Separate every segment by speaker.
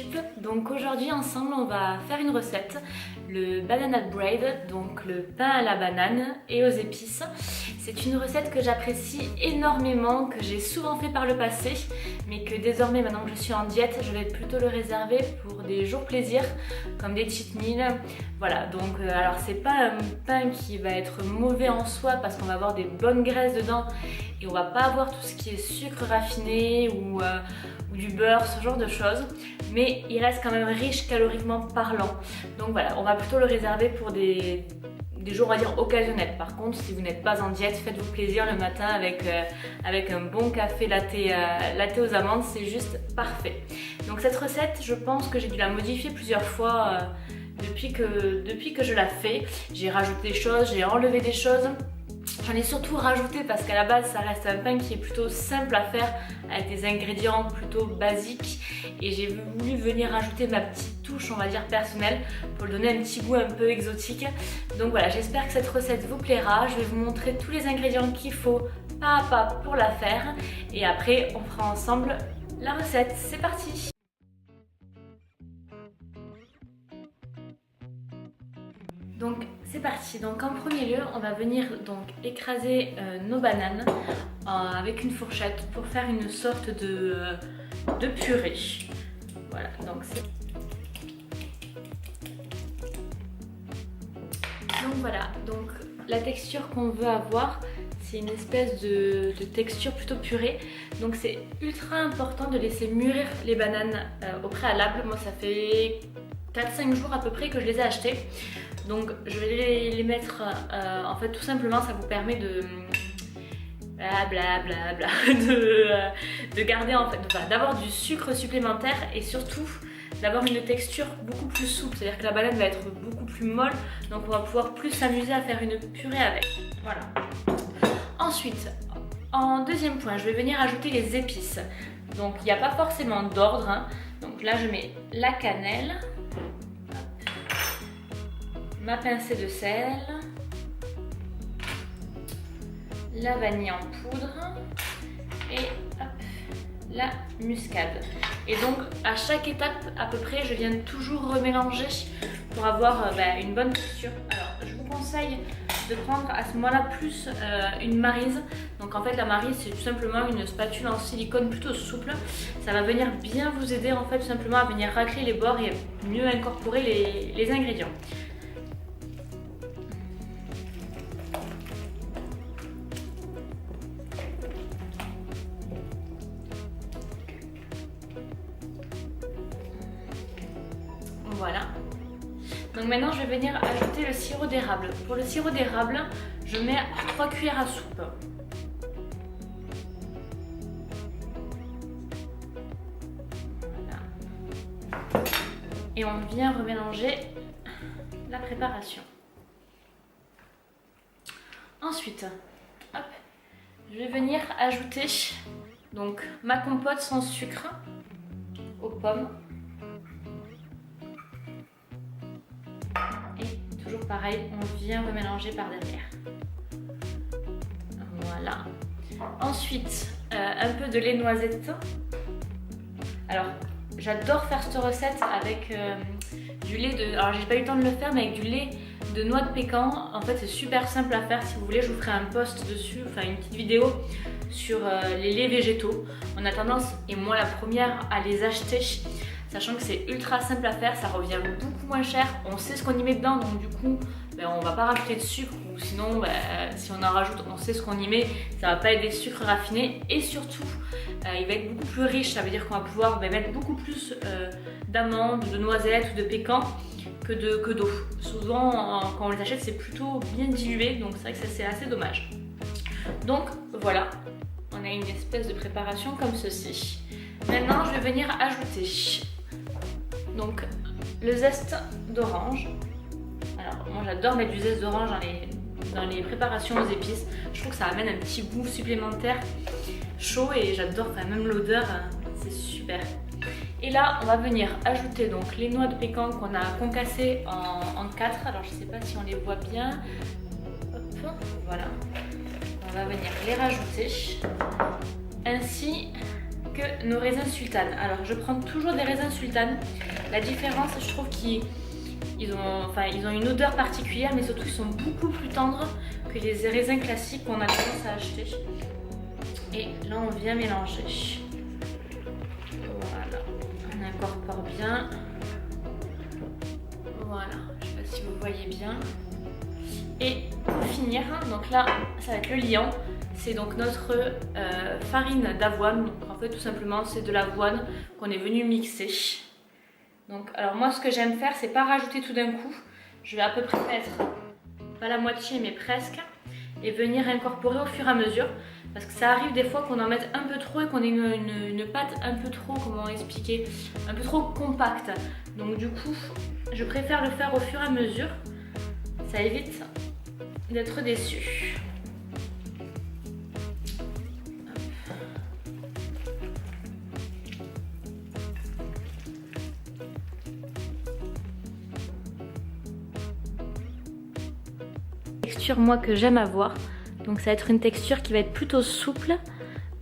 Speaker 1: YouTube. Donc aujourd'hui ensemble on va faire une recette, le banana bread, donc le pain à la banane et aux épices. C'est une recette que j'apprécie énormément, que j'ai souvent fait par le passé, mais que désormais maintenant que je suis en diète, je vais plutôt le réserver pour des jours plaisir, comme des cheat meals. Voilà, donc alors c'est pas un pain qui va être mauvais en soi parce qu'on va avoir des bonnes graisses dedans et on va pas avoir tout ce qui est sucre raffiné ou du beurre, ce genre de choses, mais il reste quand même riche caloriquement parlant. Donc voilà, on va plutôt le réserver pour des jours, on va dire, occasionnels. Par contre, si vous n'êtes pas en diète, faites-vous plaisir le matin avec un bon café latte aux amandes, c'est juste parfait. Donc cette recette, je pense que j'ai dû la modifier plusieurs fois depuis que je la fais. J'ai rajouté des choses, j'ai enlevé des choses. J'en ai surtout rajouté parce qu'à la base ça reste un pain qui est plutôt simple à faire avec des ingrédients plutôt basiques et j'ai voulu venir rajouter ma petite touche, on va dire personnelle, pour lui donner un petit goût un peu exotique. Donc voilà, j'espère que cette recette vous plaira. Je vais vous montrer tous les ingrédients qu'il faut pas à pas pour la faire et après on fera ensemble la recette. C'est parti! Donc c'est parti, donc en premier lieu on va venir donc écraser nos bananes avec une fourchette pour faire une sorte de purée. Voilà, donc c'est... Donc voilà, donc la texture qu'on veut avoir, c'est une espèce de texture plutôt purée. Donc c'est ultra important de laisser mûrir les bananes au préalable. Moi ça fait 4-5 jours à peu près que je les ai achetées. Donc je vais les mettre, en fait tout simplement ça vous permet de de garder en fait, d'avoir du sucre supplémentaire et surtout d'avoir une texture beaucoup plus souple, c'est-à-dire que la banane va être beaucoup plus molle, donc on va pouvoir plus s'amuser à faire une purée avec. Voilà. Ensuite, en deuxième point, je vais venir ajouter les épices. Donc il n'y a pas forcément d'ordre, hein. Donc là je mets la cannelle, ma pincée de sel, la vanille en poudre et hop, la muscade. Et donc à chaque étape à peu près je viens toujours remélanger pour avoir une bonne texture. Alors je vous conseille de prendre à ce moment là plus une maryse. Donc en fait la maryse c'est tout simplement une spatule en silicone plutôt souple. Ça va venir bien vous aider en fait tout simplement à venir racler les bords et mieux incorporer les ingrédients. Voilà. Donc maintenant je vais venir ajouter le sirop d'érable. Pour le sirop d'érable, je mets 3 cuillères à soupe. Voilà. Et on vient remélanger la préparation. Ensuite, hop, je vais venir ajouter donc ma compote sans sucre aux pommes. Toujours pareil, on vient remélanger par derrière. Voilà. Ensuite, un peu de lait noisette. Alors, j'adore faire cette recette avec du lait de... Alors, j'ai pas eu le temps de le faire, mais avec du lait de noix de pécan. En fait, c'est super simple à faire. Si vous voulez, je vous ferai un post dessus, enfin une petite vidéo sur les laits végétaux. On a tendance, et moi la première, à les acheter, sachant que c'est ultra simple à faire, ça revient beaucoup moins cher, on sait ce qu'on y met dedans, donc du coup on va pas rajouter de sucre, ou sinon si on en rajoute, on sait ce qu'on y met, ça va pas être des sucres raffinés, et surtout il va être beaucoup plus riche, ça veut dire qu'on va pouvoir mettre beaucoup plus d'amandes, de noisettes ou de pécan que d'eau. Souvent quand on les achète c'est plutôt bien dilué, donc c'est vrai que c'est assez dommage. Donc voilà, on a une espèce de préparation comme ceci. Maintenant je vais venir ajouter donc le zeste d'orange. Alors moi j'adore mettre du zeste d'orange dans les préparations aux épices. Je trouve que ça amène un petit goût supplémentaire chaud et j'adore quand même l'odeur, c'est super. Et là on va venir ajouter donc les noix de pécan qu'on a concassées en 4. Alors je sais pas si on les voit bien. Hop, voilà. On va venir les rajouter ainsi que nos raisins sultanes. Alors je prends toujours des raisins sultanes. La différence, je trouve qu'ils ont une odeur particulière, mais surtout ils sont beaucoup plus tendres que les raisins classiques qu'on a tendance à acheter. Et là on vient mélanger. Voilà, on incorpore bien. Voilà, je sais pas si vous voyez bien. Et pour finir, donc là ça va être le liant. C'est donc notre farine d'avoine. En fait tout simplement c'est de l'avoine qu'on est venu mixer. Donc alors moi ce que j'aime faire, c'est pas rajouter tout d'un coup. Je vais à peu près mettre pas la moitié mais presque et venir incorporer au fur et à mesure. Parce que ça arrive des fois qu'on en mette un peu trop et qu'on ait une pâte un peu trop, comment expliquer, un peu trop compacte. Donc du coup, je préfère le faire au fur et à mesure. Ça évite d'être déçu. Texture moi que j'aime avoir. Donc ça va être une texture qui va être plutôt souple,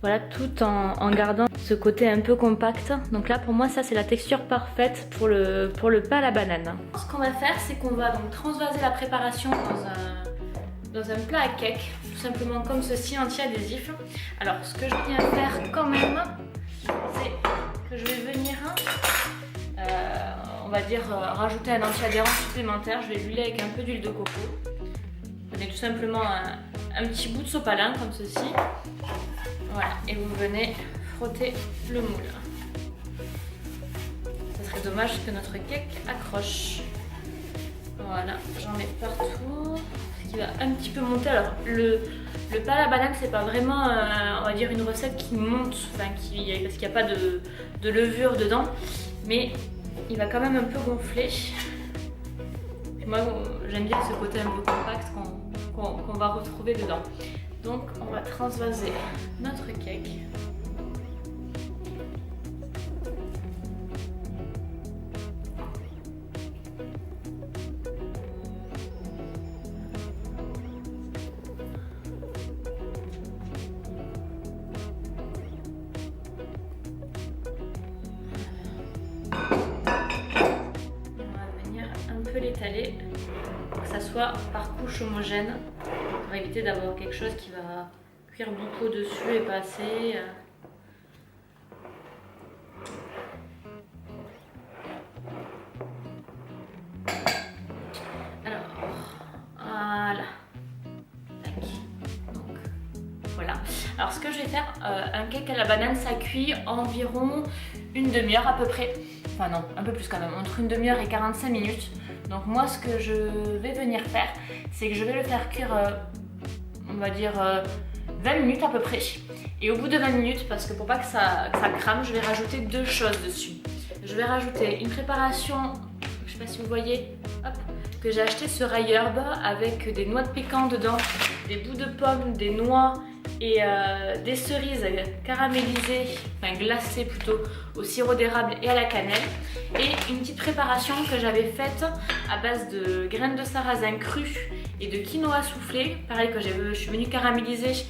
Speaker 1: voilà, tout en gardant ce côté un peu compact. Donc là pour moi ça c'est la texture parfaite pour le pain à la banane. Ce qu'on va faire c'est qu'on va donc transvaser la préparation dans un plat à cake, tout simplement comme ceci, anti-adhésif. Alors ce que je viens faire quand même, c'est que je vais venir, on va dire, rajouter un anti-adhérent supplémentaire. Je vais l'huiler avec un peu d'huile de coco. Prenez tout simplement un petit bout de sopalin comme ceci. Voilà, et vous venez frotter le moule. Ça serait dommage que notre cake accroche. Voilà, j'en mets partout. Ce qui va un petit peu monter. Alors le pain à la banane, c'est pas vraiment, on va dire, une recette qui monte, enfin, parce qu'il n'y a pas de levure dedans, mais il va quand même un peu gonfler. Et moi j'aime bien ce côté un peu compact qu'on va retrouver dedans. Donc on va transvaser notre cake. L'étaler pour que ça soit par couche homogène pour éviter d'avoir quelque chose qui va cuire beaucoup au-dessus et pas assez. Alors voilà. Tac. Donc voilà. Alors ce que je vais faire, un cake à la banane ça cuit environ une demi-heure à peu près. Enfin non, un peu plus quand même, entre une demi-heure et 45 minutes. Donc moi ce que je vais venir faire, c'est que je vais le faire cuire, on va dire 20 minutes à peu près. Et au bout de 20 minutes, parce que pour pas que ça crame, je vais rajouter deux choses dessus. Je vais rajouter une préparation, je sais pas si vous voyez, hop, que j'ai acheté sur iHerb avec des noix de pécan dedans, des bouts de pommes, des noix et des cerises caramélisées, enfin glacées plutôt, au sirop d'érable et à la cannelle. Et une petite préparation que j'avais faite à base de graines de sarrasin crues et de quinoa soufflé, pareil que je suis venue caraméliser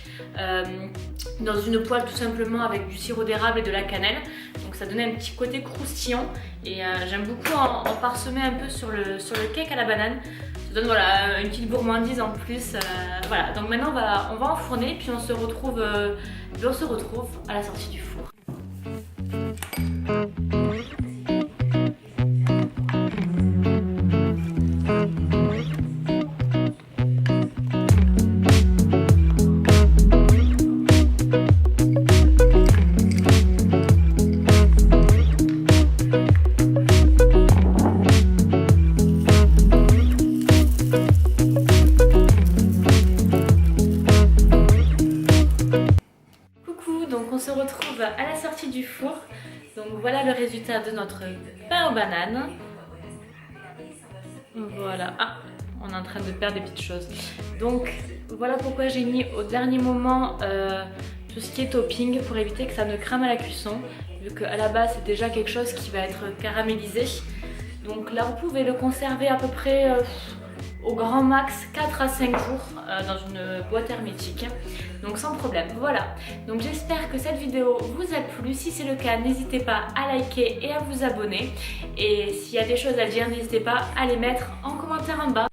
Speaker 1: dans une poêle tout simplement avec du sirop d'érable et de la cannelle. Donc ça donnait un petit côté croustillant et j'aime beaucoup en parsemer un peu sur le cake à la banane. Ça donne voilà, une petite gourmandise en plus. Voilà, donc maintenant on va enfourner puis on se retrouve à la sortie du four. À la sortie du four, donc voilà le résultat de notre pain aux bananes. Voilà, ah, on est en train de perdre des petites choses. Donc voilà pourquoi j'ai mis au dernier moment tout ce qui est topping pour éviter que ça ne crame à la cuisson, vu qu'à la base c'est déjà quelque chose qui va être caramélisé. Donc là vous pouvez le conserver à peu près au grand max 4 à 5 jours dans une boîte hermétique, donc sans problème. Voilà, donc j'espère que cette vidéo vous a plu. Si c'est le cas, n'hésitez pas à liker et à vous abonner, et s'il y a des choses à dire, n'hésitez pas à les mettre en commentaire en bas.